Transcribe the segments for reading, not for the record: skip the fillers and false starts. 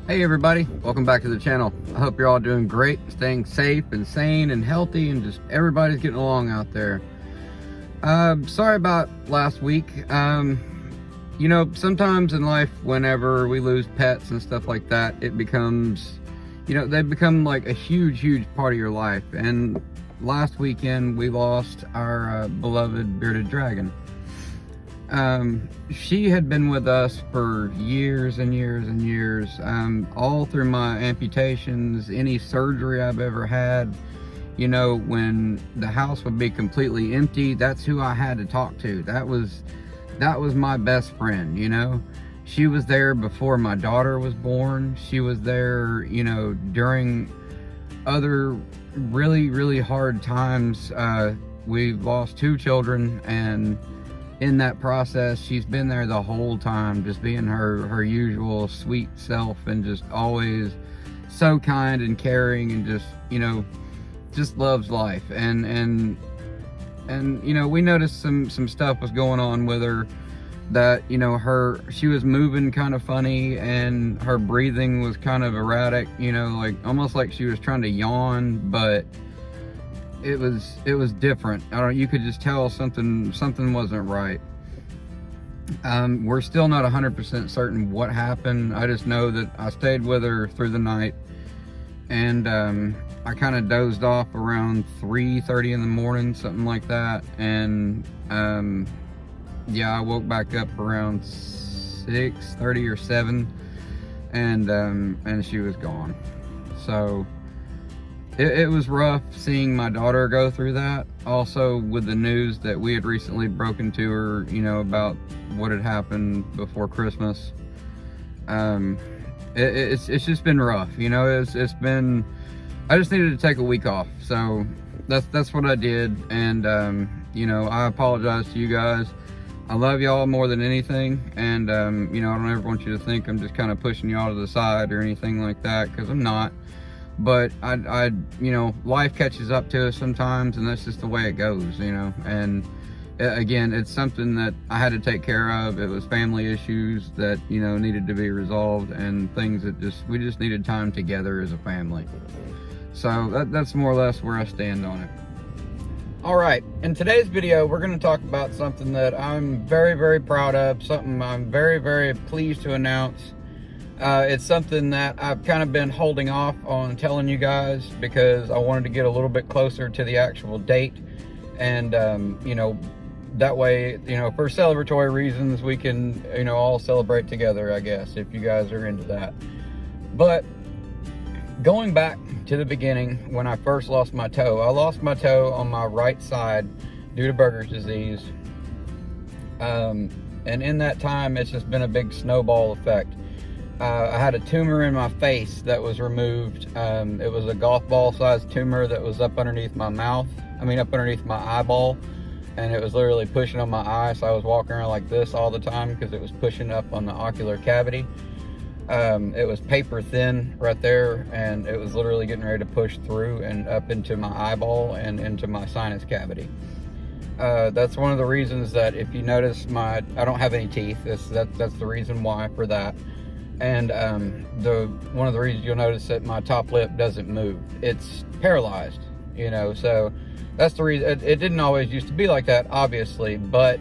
Hey everybody, welcome back to the channel. I hope you're all doing great, staying safe and sane and healthy, and just everybody's getting along out there. Sorry about last week. You know, sometimes in life, whenever we lose pets and stuff like that, it becomes, you know, they become like a huge part of your life. And last weekend we lost our beloved bearded dragon. She had been with us for years and years, all through my amputations, any surgery I've ever had. You know, when the house would be completely empty, that's who I had to talk to. That was my best friend, you know. She was there before my daughter was born. She was there, you know, during other really hard times. We've lost 2 children, and in that process, she's been there the whole time, just being her usual sweet self, and just always so kind and caring, and just, you know, just loves life. And you know, we noticed some stuff was going on with her, that, you know, she was moving kind of funny, and her breathing was kind of erratic, you know, like almost like she was trying to yawn, but it was different. You could just tell something wasn't right. We're still not 100% certain what happened. I just know that I stayed with her through the night, and I kind of dozed off around 3:30 in the morning, something like that. And yeah, I woke back up around 6:30 or 7, and she was gone. So it was rough seeing my daughter go through that. Also, with the news that we had recently broken to her, you know, about what had happened before Christmas. It's just been rough, you know. It's been, I just needed to take a week off, so that's what I did. And you know, I apologize to you guys. I love y'all more than anything, and you know, I don't ever want you to think I'm just kind of pushing y'all to the side or anything like that, because I'm not. But I you know, life catches up to us sometimes, and that's just the way it goes, you know. And again, it's something that I had to take care of. It was family issues that, you know, needed to be resolved, and things that we just needed time together as a family. So that's more or less where I stand on it. All right, in today's video, we're going to talk about something that I'm very proud of, something I'm very pleased to announce. It's something that I've kind of been holding off on telling you guys, because I wanted to get a little bit closer to the actual date, and you know, that way, you know, for celebratory reasons, we can, you know, all celebrate together, I guess, if you guys are into that. But going back to the beginning, when I first lost my toe, I lost my toe on my right side due to Beurgers disease. And in that time, it's just been a big snowball effect. I had a tumor in my face that was removed. It was a golf ball sized tumor that was up underneath my mouth. I mean, up underneath my eyeball. And it was literally pushing on my eye. So I was walking around like this all the time, because it was pushing up on the ocular cavity. It was paper thin right there, and it was literally getting ready to push through and up into my eyeball and into my sinus cavity. That's one of the reasons that, if you notice, I don't have any teeth. That's the reason why for that. And one of the reasons you'll notice that my top lip doesn't move. It's paralyzed, you know. So that's the reason. It didn't always used to be like that, obviously, but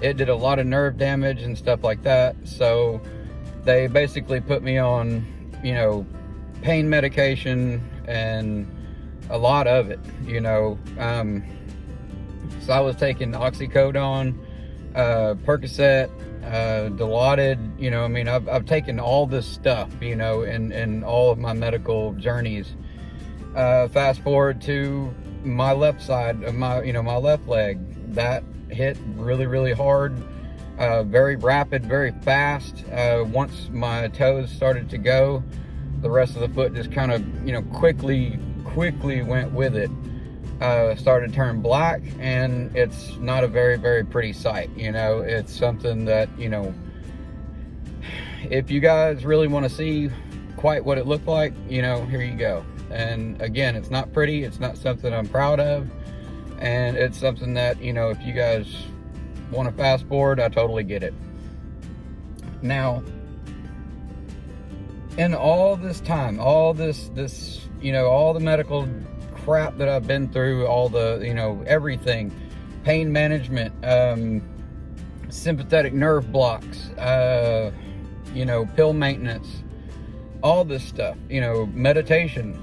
it did a lot of nerve damage and stuff like that. So they basically put me on, you know, pain medication, and a lot of it, you know. So I was taking oxycodone, Percocet, Dilaudid, you know. I mean, I've taken all this stuff, you know, in all of my medical journeys. Fast forward to my left side of my left leg, that hit really hard, very rapid, very fast. Once my toes started to go, the rest of the foot just kind of, you know, quickly went with it. Started to turn black, and it's not a very pretty sight, you know. It's something that, you know, if you guys really want to see quite what it looked like, you know, here you go. And again, it's not pretty, it's not something I'm proud of, and it's something that, you know, if you guys want to fast forward, I totally get it. Now, in all this time, all this, you know, all the medical crap that I've been through, all the, you know, everything, pain management, sympathetic nerve blocks, you know, pill maintenance, all this stuff, you know, meditation,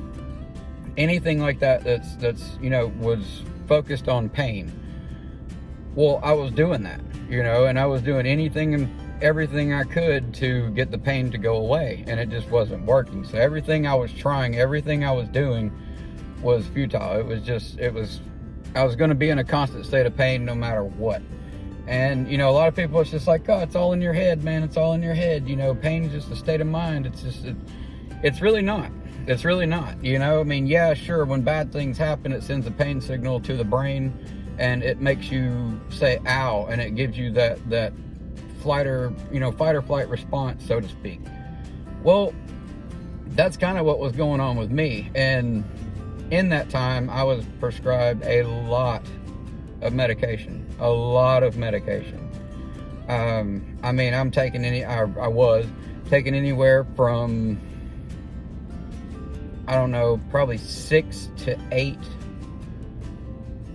anything like that that's, you know, was focused on pain. Well, I was doing that, you know, and I was doing anything and everything I could to get the pain to go away, and it just wasn't working. So everything I was trying, everything I was doing was futile. It was I was going to be in a constant state of pain no matter what. And, you know, a lot of people, it's just like, oh, it's all in your head, man. It's all in your head. You know, pain is just a state of mind. It's really not. It's really not, you know. I mean, yeah, sure, when bad things happen, it sends a pain signal to the brain, and it makes you say, ow, and it gives you that fight or flight response, so to speak. Well, that's kind of what was going on with me. And in that time, I was prescribed a lot of medication. I mean, I was taking anywhere from, I don't know, probably 6 to 8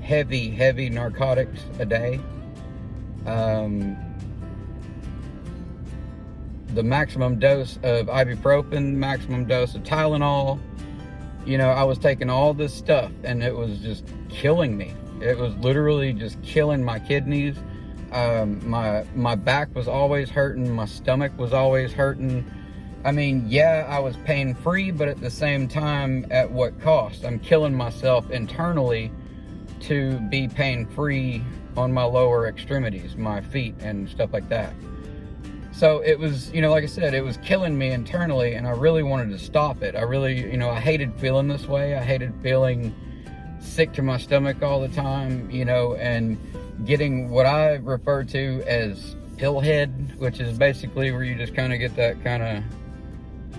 heavy narcotics a day. The maximum dose of ibuprofen, maximum dose of Tylenol. You know, I was taking all this stuff, and it was just killing me. It was literally just killing my kidneys. My back was always hurting. My stomach was always hurting. I mean, yeah, I was pain-free, but at the same time, at what cost? I'm killing myself internally to be pain-free on my lower extremities, my feet and stuff like that. So it was, you know, like I said, it was killing me internally, and I really wanted to stop it. I really, you know, I hated feeling this way. I hated feeling sick to my stomach all the time, you know, and getting what I refer to as pill head, which is basically where you just kind of get that kind of,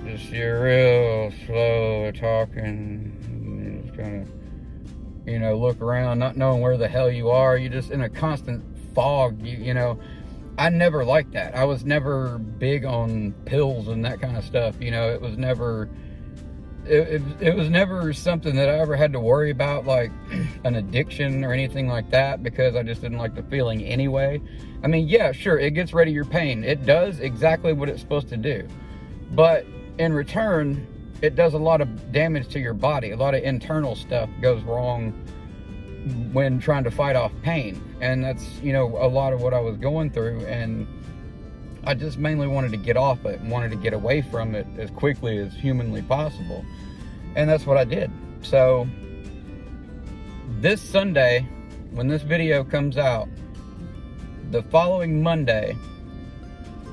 just you're real slow talking, just kind of, you know, look around, not knowing where the hell you are. You're just in a constant fog, you know. I never liked that. I was never big on pills and that kind of stuff. You know, it was never, it was never something that I ever had to worry about, like an addiction or anything like that, because I just didn't like the feeling anyway. I mean, yeah, sure, it gets rid of your pain. It does exactly what it's supposed to do. But in return, it does a lot of damage to your body. A lot of internal stuff goes wrong when trying to fight off pain. And that's, you know, a lot of what I was going through, and I just mainly wanted to get off it and wanted to get away from it as quickly as humanly possible. And that's what I did. So this Sunday, when this video comes out, the following Monday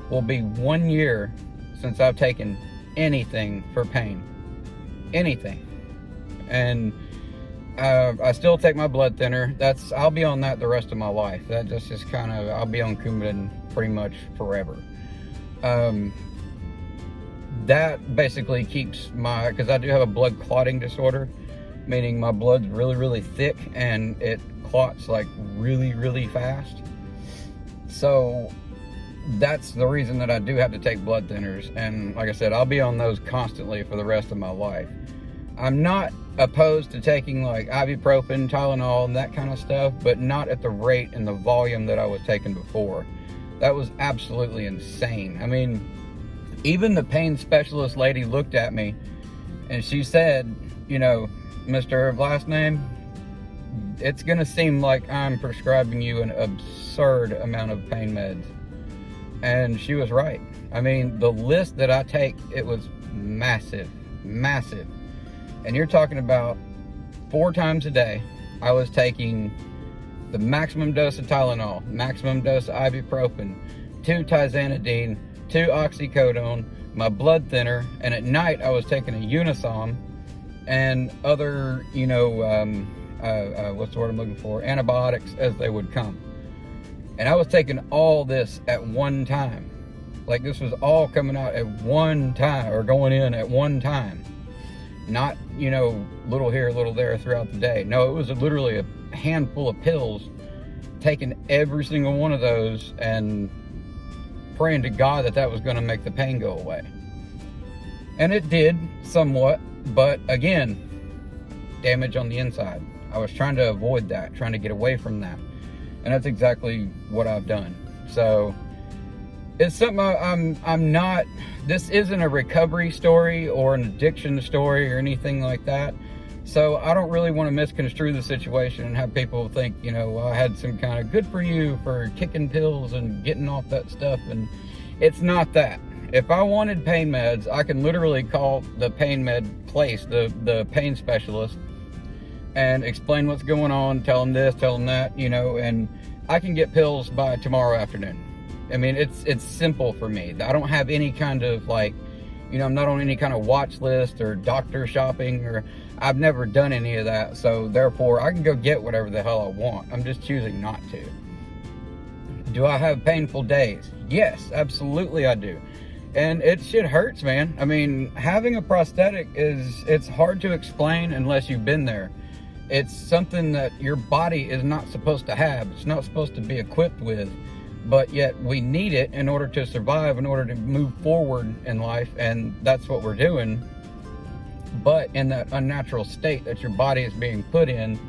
will be 1 year since I've taken anything for pain. Anything. And I still take my blood thinner. I'll be on that the rest of my life. That just kind of, I'll be on Coumadin pretty much forever. That basically keeps because I do have a blood clotting disorder, meaning my blood's really, really thick and it clots like really, really fast. So that's the reason that I do have to take blood thinners. And like I said, I'll be on those constantly for the rest of my life. I'm not opposed to taking like ibuprofen, Tylenol, and that kind of stuff, but not at the rate and the volume that I was taking before. That was absolutely insane. I mean, even the pain specialist lady looked at me and she said, you know, Mr. Last Name, it's gonna seem like I'm prescribing you an absurd amount of pain meds. And she was right. I mean, the list that I take, it was massive, massive. And you're talking about 4 times a day, I was taking the maximum dose of Tylenol, maximum dose of ibuprofen, 2 tizanidine, 2 oxycodone, my blood thinner, and at night I was taking a Unisom and other, you know, what's the word I'm looking for? Antibiotics as they would come. And I was taking all this at one time. Like this was all coming out at one time, or going in at one time. Not, you know, little here, little there throughout the day. No, it was literally a handful of pills, taking every single one of those and praying to God that that was going to make the pain go away. And it did somewhat, but again, damage on the inside. I was trying to avoid that, trying to get away from that. And that's exactly what I've done. So it's something I'm not, this isn't a recovery story or an addiction story or anything like that. So I don't really want to misconstrue the situation and have people think, you know, well, I had some kind of good for you for kicking pills and getting off that stuff. And it's not that. If I wanted pain meds, I can literally call the pain med place, the pain specialist, and explain what's going on, tell them this, tell them that, you know, and I can get pills by tomorrow afternoon. I mean, it's simple for me. I don't have any kind of like, you know, I'm not on any kind of watch list or doctor shopping, or I've never done any of that. So therefore I can go get whatever the hell I want. I'm just choosing not to. Do I have painful days? Yes, absolutely I do. And it shit hurts, man. I mean, having a prosthetic it's hard to explain unless you've been there. It's something that your body is not supposed to have. It's not supposed to be equipped with, but yet we need it in order to survive, in order to move forward in life, and that's what we're doing. But in that unnatural state that your body is being put in,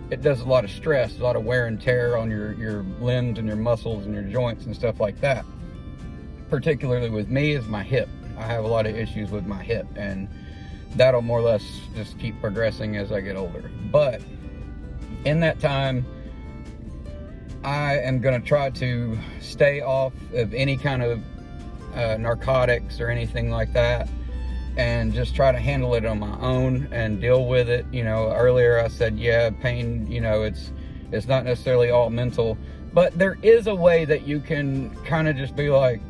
it does a lot of stress, a lot of wear and tear on your limbs and your muscles and your joints and stuff like that. Particularly with me is my hip. I have a lot of issues with my hip, and that'll more or less just keep progressing as I get older. But in that time, I am going to try to stay off of any kind of narcotics or anything like that, and just try to handle it on my own and deal with it. You know, earlier I said, yeah, pain, you know, it's not necessarily all mental, but there is a way that you can kind of just be like,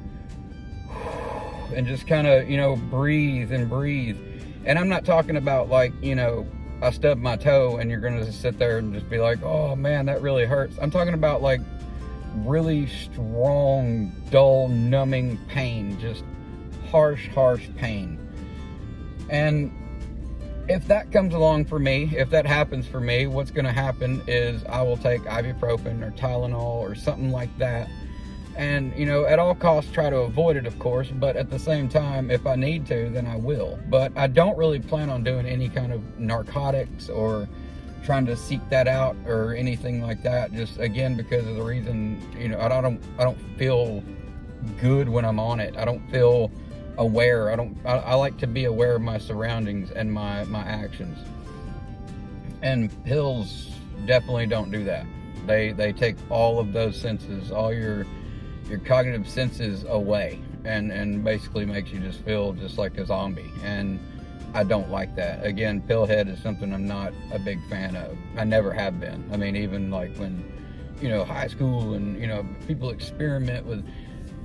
and just kind of, you know, breathe and breathe. And I'm not talking about like, you know, I stubbed my toe and you're gonna just sit there and just be like, oh man, that really hurts. I'm talking about like really strong, dull, numbing pain, just harsh pain. And if that comes along for me, if that happens for me, what's gonna happen is I will take ibuprofen or Tylenol or something like that. And, you know, at all costs try to avoid it, of course, but at the same time, if I need to, then I will. But I don't really plan on doing any kind of narcotics or trying to seek that out or anything like that. Just, again, because of the reason, you know, I don't feel good when I'm on it. I don't feel aware. I like to be aware of my surroundings and my actions. And pills definitely don't do that. They take all of those senses, all your cognitive senses away, and basically makes you just feel just like a zombie. And I don't like that. Again, pillhead is something I'm not a big fan of. I never have been. I mean, even like when, you know, high school and, you know, people experiment with,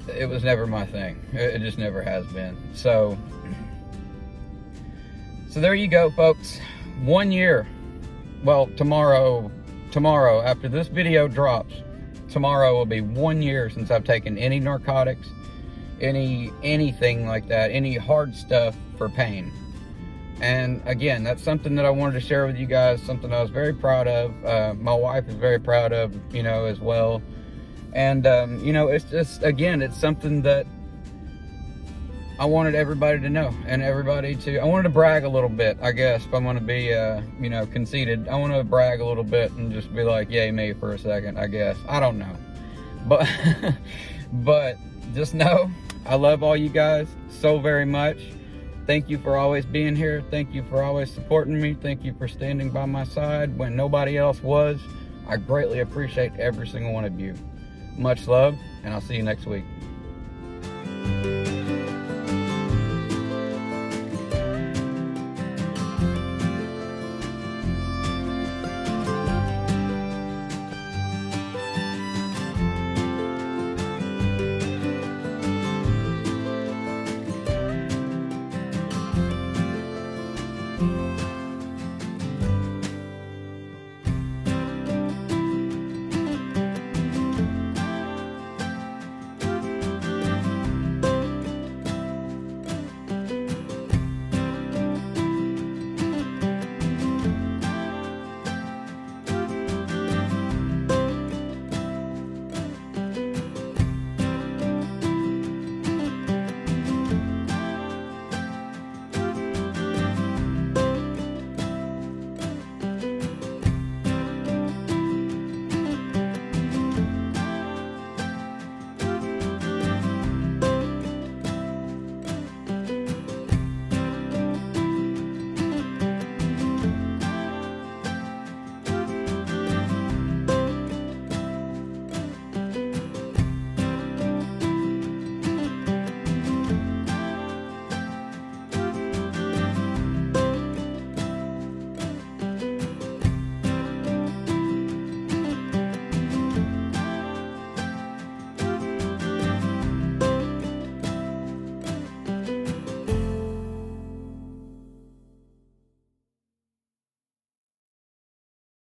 it was never my thing. It just never has been. So there you go, folks. 1 year. Well, tomorrow after this video drops, tomorrow will be 1 year since I've taken any narcotics, anything like that, any hard stuff for pain. And again, that's something that I wanted to share with you guys, something I was very proud of. My wife is very proud of, you know, as well. And, you know, it's just, again, it's something that I wanted everybody to know, and everybody to, I wanted to brag a little bit, I guess, if I'm going to be, you know, conceited. I want to brag a little bit and just be like, yay me for a second, I guess. I don't know. But, but just know, I love all you guys so very much. Thank you for always being here. Thank you for always supporting me. Thank you for standing by my side when nobody else was. I greatly appreciate every single one of you. Much love, and I'll see you next week.